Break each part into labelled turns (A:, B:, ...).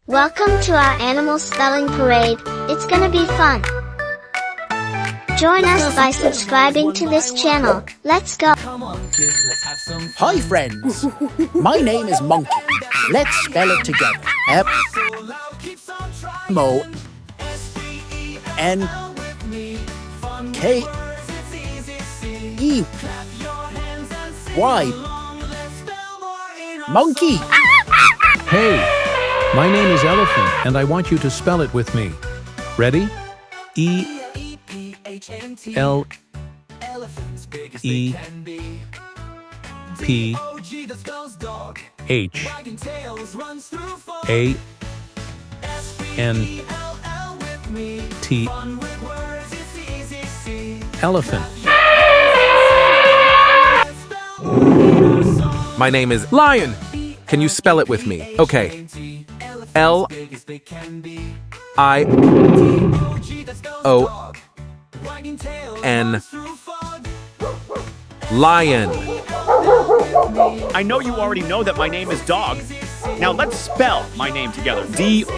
A: Welcome to our animal spelling parade. It's gonna be fun. Join us by subscribing to this channel. Let's go.
B: Hi friends, my name is Monkey. Let's spell it together. M-O-N-K-E-Y. Monkey!
C: Hey, my name is Elephant, and I want you to spell it with me. Ready? E-L-E-P-H-A-N-T. Elephant.
D: My name is Lion. Can you spell it with me? Okay. L-I-O-N. Lion.
E: I know you already know that my name is Dog. Now let's spell my name together. D-O-G.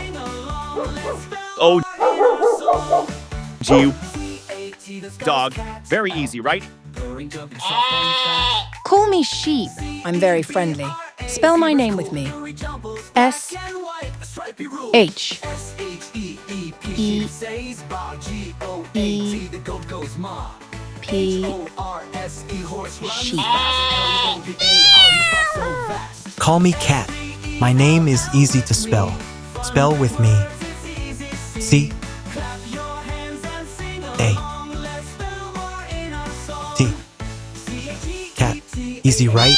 E: Dog. Very easy, right?
F: Call me Sheep. I'm very friendly. Spell my name with me. S-H-E-E-P. Sheep.
G: Call me Cat. My name is easy to spell. Spell with me. C A T. Cat. Easy, right?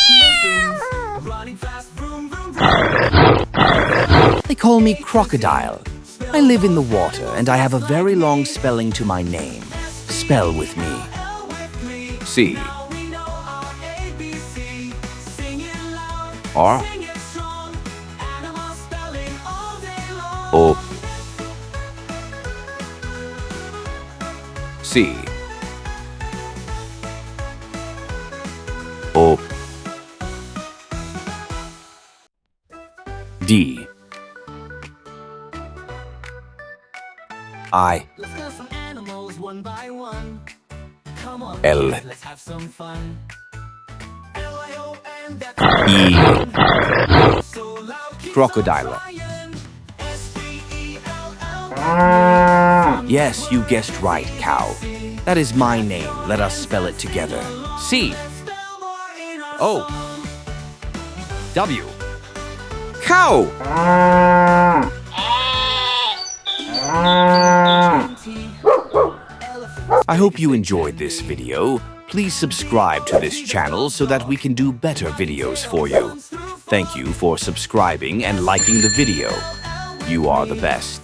H: They call me Crocodile. I live in the water, and I have a very long spelling to my name. Spell with me.
D: C.
H: R. O.
D: C.
H: O. D. I. L. E. Crocodile. Yes, you guessed right, cow. That is my name. Let us spell it together. C. O. W. Cow. I hope you enjoyed this video. Please subscribe to this channel so that we can do better videos for you. Thank you for subscribing and liking the video. You are the best.